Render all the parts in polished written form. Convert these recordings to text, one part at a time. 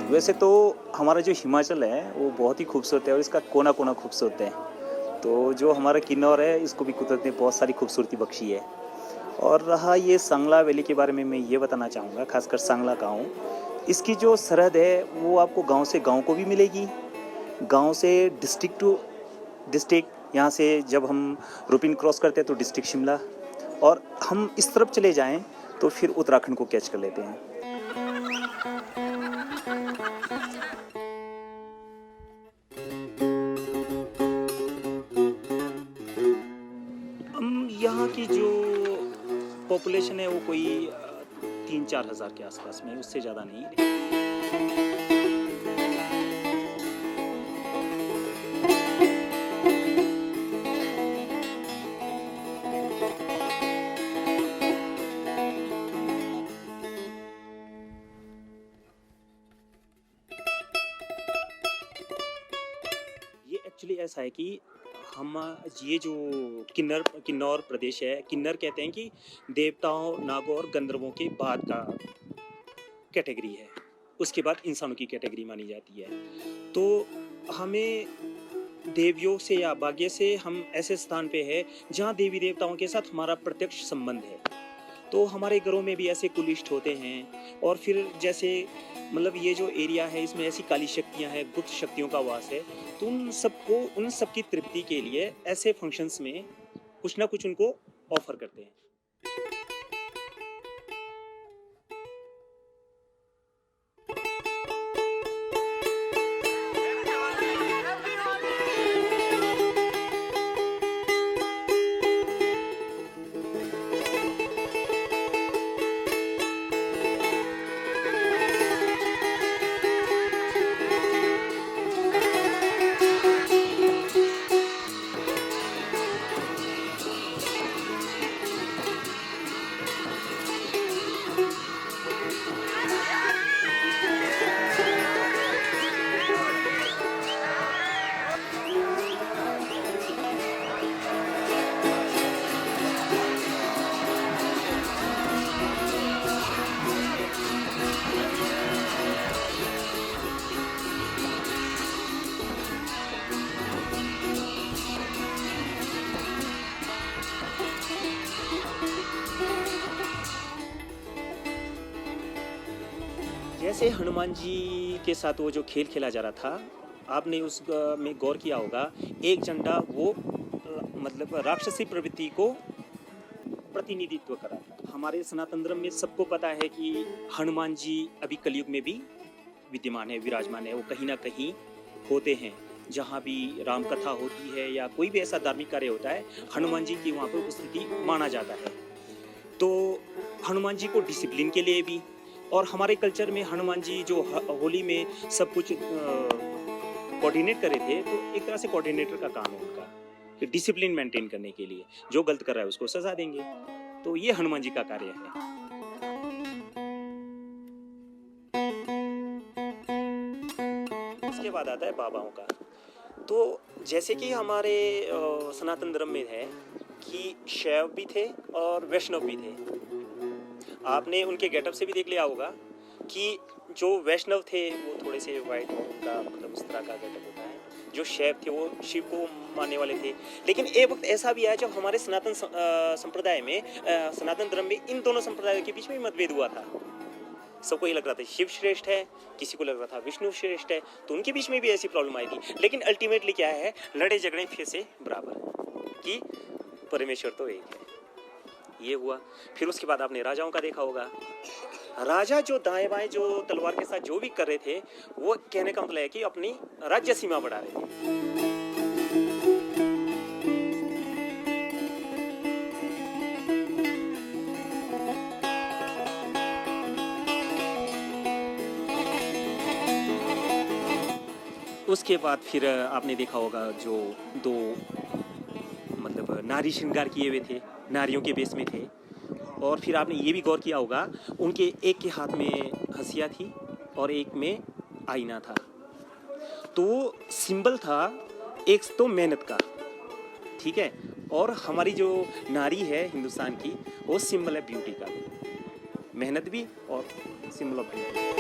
वैसे तो हमारा जो हिमाचल है वो बहुत ही खूबसूरत है और इसका कोना कोना खूबसूरत है। तो जो हमारा किन्नौर है इसको भी कुदरत ने बहुत सारी खूबसूरती बख्शी है। और रहा ये सांगला वैली के बारे में, मैं ये बताना चाहूँगा, खासकर सांगला गाँव, इसकी जो सरहद है वो आपको गाँव से गाँव को भी मिलेगी, गाँव से डिस्ट्रिक्ट टू डिस्ट्रिक्ट, यहाँ से जब हम रूपिन क्रॉस करते हैं तो डिस्ट्रिक्ट शिमला, और हम इस तरफ चले जाएं तो फिर उत्तराखंड को कैच कर लेते हैं। यहाँ की जो पॉपुलेशन है वो कोई 3-4 हज़ार के आसपास में, उससे ज़्यादा नहीं। ये एक्चुअली ऐसा है कि हम ये जो किन्नौर प्रदेश है, किन्नर कहते हैं कि देवताओं, नागों और गंधर्वों के बाद का कैटेगरी है, उसके बाद इंसानों की कैटेगरी मानी जाती है। तो हमें देवियों से या भाग्य से हम ऐसे स्थान पे है जहाँ देवी देवताओं के साथ हमारा प्रत्यक्ष संबंध है। तो हमारे घरों में भी ऐसे कुलिष्ठ होते हैं, और फिर जैसे मतलब ये जो एरिया है इसमें ऐसी काली शक्तियाँ हैं, गुप्त शक्तियों का वास है, तो उन सब की तृप्ति के लिए ऐसे फंक्शंस में कुछ ना कुछ उनको ऑफर करते हैं। जैसे हनुमान जी के साथ वो जो खेल खेला जा रहा था, आपने उस में गौर किया होगा, एक झंडा वो मतलब राक्षसी प्रवृत्ति को प्रतिनिधित्व कर रहा था। हमारे सनातन धर्म में सबको पता है कि हनुमान जी अभी कलयुग में भी विद्यमान है, विराजमान है, वो कहीं ना कहीं होते हैं। जहाँ भी राम कथा होती है या कोई भी ऐसा धार्मिक कार्य होता है, हनुमान जी की वहाँ पर उपस्थिति माना जाता है। तो हनुमान जी को डिसिप्लिन के लिए भी, और हमारे कल्चर में हनुमान जी जो होली में सब कुछ कोऑर्डिनेट करे थे, तो एक तरह से कोऑर्डिनेटर का काम है उनका, कि डिसिप्लिन मेंटेन करने के लिए जो गलत कर रहा है उसको सजा देंगे। तो ये हनुमान जी का कार्य है। उसके बाद आता है बाबाओं का। तो जैसे कि हमारे सनातन धर्म में है कि शैव भी थे और वैष्णव भी थे। आपने उनके गेटअप से भी देख लिया होगा कि जो वैष्णव थे वो थोड़े से वाइट, उनका मतलब उस तरह का गेटअप होता है। जो शैव थे वो शिव को मानने वाले थे। लेकिन एक वक्त ऐसा भी आया जब हमारे सनातन संप्रदाय में, सनातन धर्म में इन दोनों संप्रदायों के बीच में मतभेद हुआ था। सबको ये लग रहा था शिव श्रेष्ठ है, किसी को लग रहा था विष्णु श्रेष्ठ है, तो उनके बीच में भी ऐसी प्रॉब्लम आई थी। लेकिन अल्टीमेटली क्या है, लड़े झगड़े फिर से बराबर कि परमेश्वर तो एक है। ये हुआ। फिर उसके बाद आपने राजाओं का देखा होगा। राजा जो दाएं बाएं जो तलवार के साथ जो भी कर रहे थे, वो कहने का मतलब है कि अपनी राज्य सीमा बढ़ा रहे थे। उसके बाद फिर आपने देखा होगा जो दो मतलब नारी श्रृंगार किए हुए थे, नारियों के बेस में थे। और फिर आपने ये भी गौर किया होगा उनके एक के हाथ में हंसिया थी और एक में आईना था। तो सिंबल था एक तो मेहनत का, ठीक है, और हमारी जो नारी है हिंदुस्तान की वो सिंबल है ब्यूटी का, मेहनत भी और सिंबल ऑफ ब्यूटी।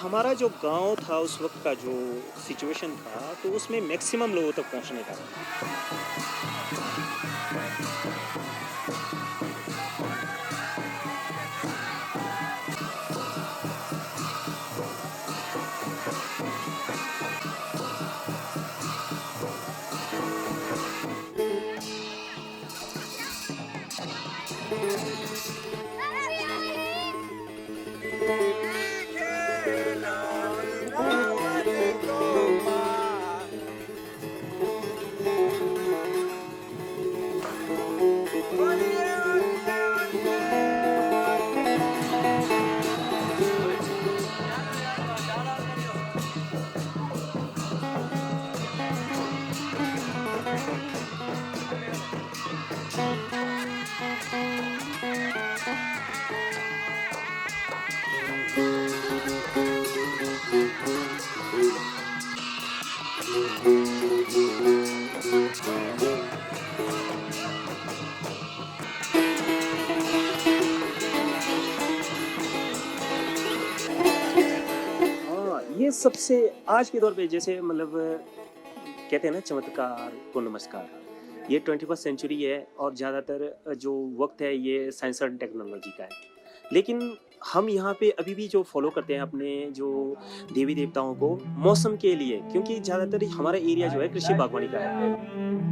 हमारा जो गांव था उस वक्त का जो सिचुएशन था तो उसमें मैक्सिमम लोगों तक पहुंचने का ये सबसे आज के दौर पे जैसे मतलब कहते हैं ना चमत्कार को नमस्कार, ये 21st सेंचुरी है और ज़्यादातर जो वक्त है ये साइंस एंड टेक्नोलॉजी का है, लेकिन हम यहाँ पे अभी भी जो फॉलो करते हैं अपने जो देवी देवताओं को मौसम के लिए, क्योंकि ज़्यादातर हमारा एरिया जो है कृषि बागवानी का है।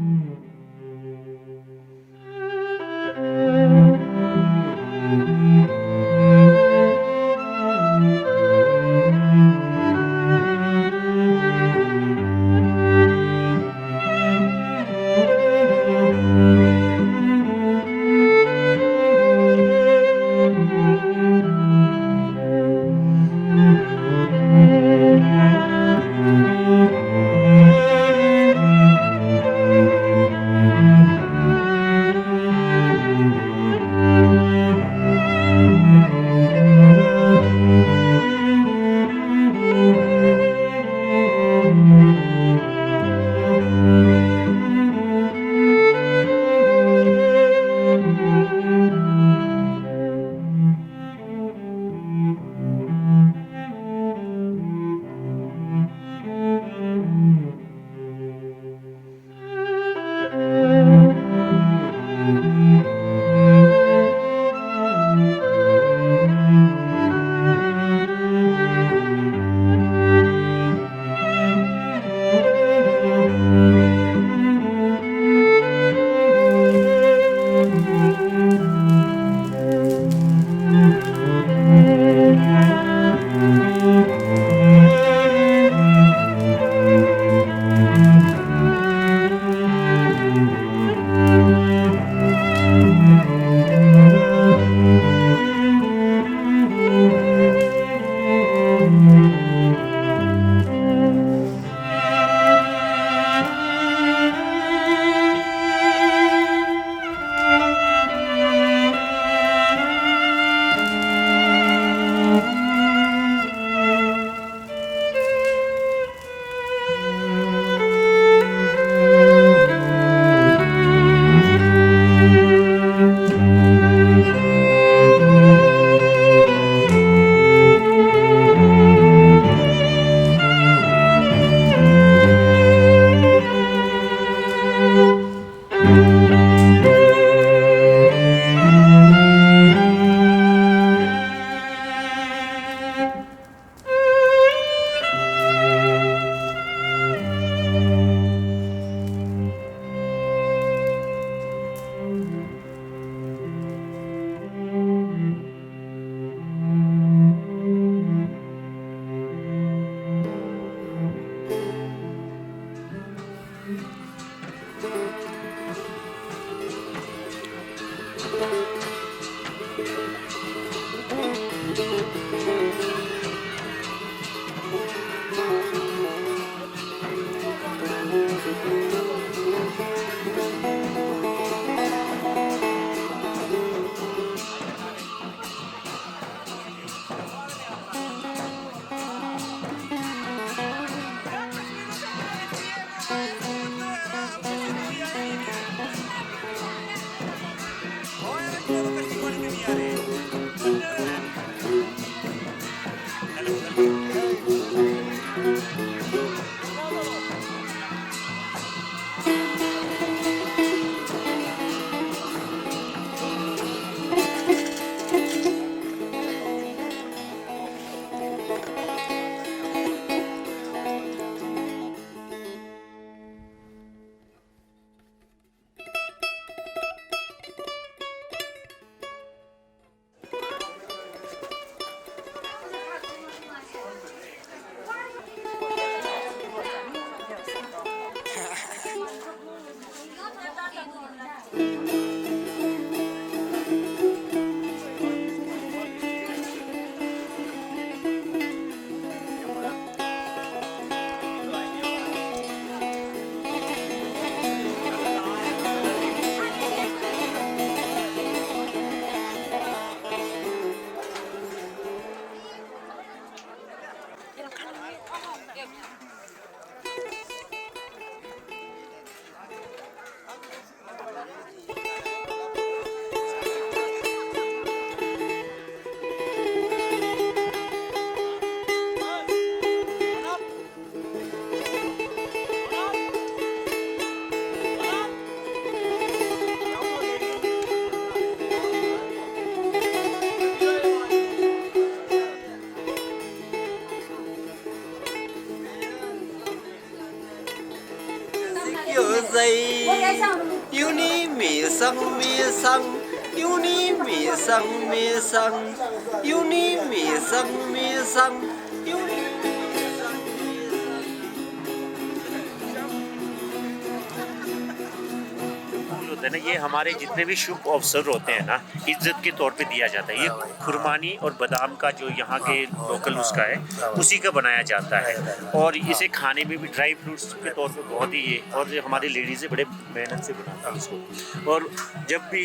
होता है ना, ये हमारे जितने भी शुभ अवसर होते हैं ना, इज्जत के तौर पे दिया जाता है। ये खुरमानी और बादाम का जो यहाँ के लोकल उसका है, उसी का बनाया जाता है। और इसे खाने में भी ड्राई फ्रूट्स के तौर पे बहुत ही ये, और हमारी लेडीज़ें बड़े मेहनत से बनाती हैं इसको। और जब भी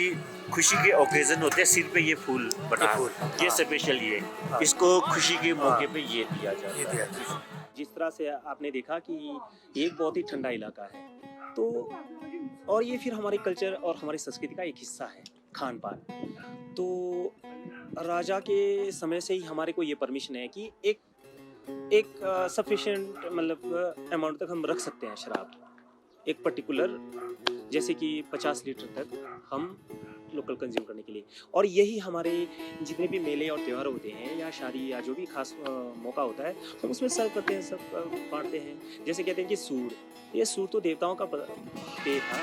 खुशी के ओकेजन होते हैं, सिर पे ये फूल बना, ये स्पेशल, ये इसको खुशी के मौके पे ये दिया जाता है। जिस तरह से आपने देखा कि ये एक बहुत ही ठंडा इलाका है, तो और ये फिर हमारे कल्चर और हमारी संस्कृति का एक हिस्सा है, खान पान। तो राजा के समय से ही हमारे को ये परमिशन है कि एक सफिशिएंट मतलब अमाउंट तक हम रख सकते हैं शराब, एक पर्टिकुलर, जैसे कि 50 लीटर तक हम लोकल कंज्यूम करने के लिए। और यही हमारे जितने भी मेले और त्यौहार होते हैं या शादी या जो भी खास मौका होता है, हम उसमें सर्व करते हैं, सब बांटते हैं। जैसे कहते हैं कि सूर, ये सूर तो देवताओं का पेय था।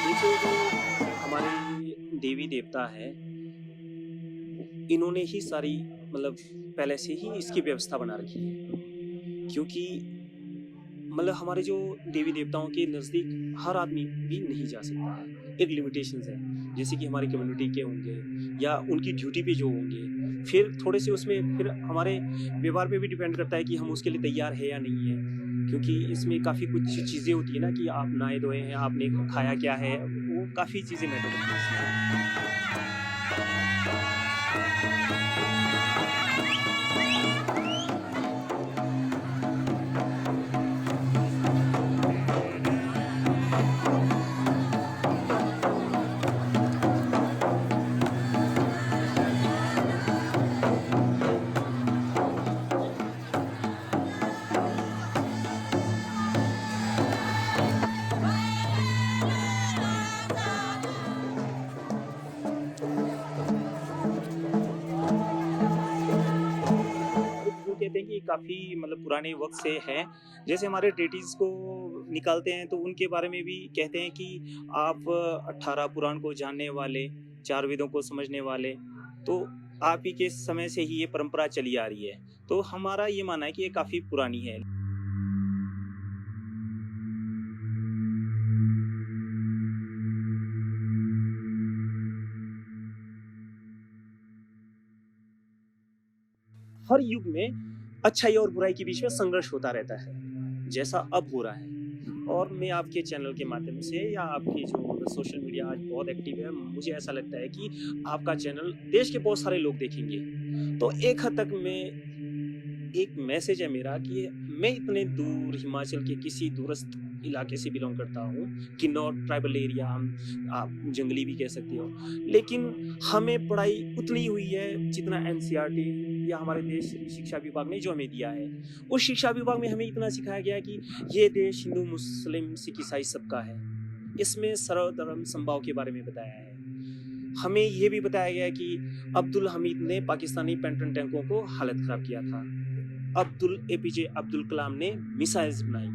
देखिए, जो हमारे देवी देवता है, इन्होंने ही सारी मतलब पहले से ही इसकी व्यवस्था बना रखी है। क्योंकि मतलब हमारे जो देवी देवताओं के नज़दीक हर आदमी भी नहीं जा सकता है, एक लिमिटेशंस है। जैसे कि हमारी कम्युनिटी के होंगे या उनकी ड्यूटी पे जो होंगे, फिर थोड़े से उसमें फिर हमारे व्यवहार पे भी डिपेंड करता है कि हम उसके लिए तैयार है या नहीं है। क्योंकि इसमें काफ़ी कुछ चीज़ें होती है ना कि आप नहाए धोए हैं, आपने खाया क्या है, वो काफ़ी चीज़ें मैटर करती हैं इसमें। वो कहते हैं कि काफ़ी मतलब पुराने वक्त से है। जैसे हमारे डेटीज़ को निकालते हैं तो उनके बारे में भी कहते हैं कि आप 18 पुराण को जानने वाले, 4 वेदों को समझने वाले, तो आप ही के समय से ही ये परंपरा चली आ रही है। तो हमारा ये मानना है कि ये काफ़ी पुरानी है। हर युग में अच्छाई और बुराई के बीच में संघर्ष होता रहता है, जैसा अब हो रहा है। और मैं आपके चैनल के माध्यम से या आपकी जो सोशल मीडिया आज बहुत एक्टिव है, मुझे ऐसा लगता है कि आपका चैनल देश के बहुत सारे लोग देखेंगे। तो एक हद तक मैं एक मैसेज है मेरा कि मैं इतने दूर हिमाचल के किसी दूरस्थ इलाके से बिलोंग करता हूँ, किन्नौर ट्राइबल एरिया, हम आप जंगली भी कह सकते हो, लेकिन हमें पढ़ाई उतनी हुई है जितना एनसीईआरटी या हमारे देश शिक्षा विभाग ने जो हमें दिया है। उस शिक्षा विभाग में हमें इतना सिखाया गया कि ये देश हिंदू मुस्लिम सिख ईसाई सबका है, इसमें सर्वधर्म समभाव के बारे में बताया है। हमें ये भी बताया गया कि अब्दुल हमीद ने पाकिस्तानी पेंटन टैंकों को हालत खराब किया था, अब्दुल एपीजे अब्दुल कलाम ने मिसाइल्स बनाई।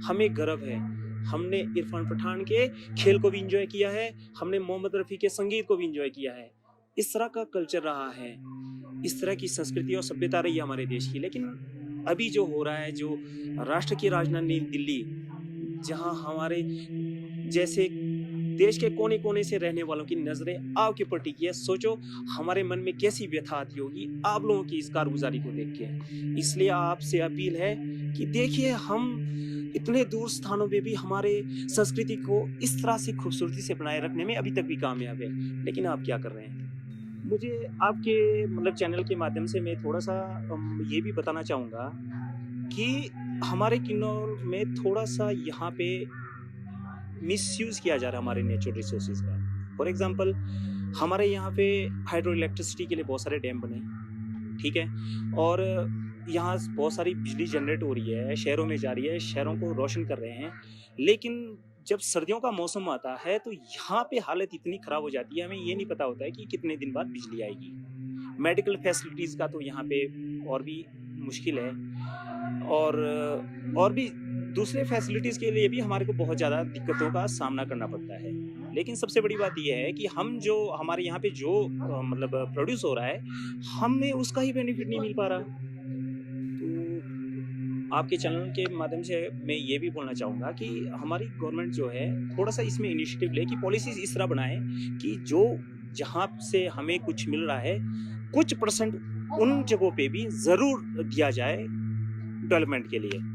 हमें गर्व है, हमने इरफान पठान के खेल को भी इंजॉय किया है, हमने मोहम्मद रफ़ी के संगीत को भी इंजॉय किया है। इस तरह का कल्चर रहा है, इस तरह की संस्कृति और सभ्यता रही है हमारे देश की। लेकिन अभी जो हो रहा है, जो राष्ट्र की राजधानी दिल्ली, जहाँ हमारे जैसे देश के कोने कोने से रहने वालों की नजरें आपके ऊपर टिकी है। सोचो हमारे मन में कैसी व्यथा आती होगी आप लोगों की इस कारगुजारी को देख के। इसलिए आपसे अपील है कि देखिए हम इतने दूर स्थानों में भी हमारे संस्कृति को इस तरह से खूबसूरती से बनाए रखने में अभी तक भी कामयाब है, लेकिन आप क्या कर रहे हैं। मुझे आपके मतलब चैनल के माध्यम से मैं थोड़ा सा ये भी बताना चाहूँगा कि हमारे किन्नौर में थोड़ा सा यहाँ पे मिसयूज़ किया जा रहा है हमारे नेचुरल रिसोर्सेज का। फॉर एग्जांपल हमारे यहाँ पे हाइड्रो इलेक्ट्रिसिटी के लिए बहुत सारे डैम बने, ठीक है, और यहाँ बहुत सारी बिजली जनरेट हो रही है, शहरों में जा रही है, शहरों को रोशन कर रहे हैं। लेकिन जब सर्दियों का मौसम आता है तो यहाँ पे हालत इतनी ख़राब हो जाती है, हमें ये नहीं पता होता है कि कितने दिन बाद बिजली आएगी। मेडिकल फैसिलिटीज़ का तो यहाँ पे और भी मुश्किल है, और भी दूसरे फैसिलिटीज़ के लिए भी हमारे को बहुत ज़्यादा दिक्कतों का सामना करना पड़ता है। लेकिन सबसे बड़ी बात ये है कि हम जो हमारे यहाँ पे जो मतलब प्रोड्यूस हो रहा है, हमें उसका ही बेनिफिट नहीं मिल पा रहा। तो आपके चैनल के माध्यम से मैं ये भी बोलना चाहूँगा कि हमारी गवर्नमेंट जो है थोड़ा सा इसमें इनिशिएटिव ले कि पॉलिसीज़ इस तरह बनाए कि जो जहाँ से हमें कुछ मिल रहा है कुछ % उन जगहों पे भी ज़रूर दिया जाए डेवलपमेंट के लिए।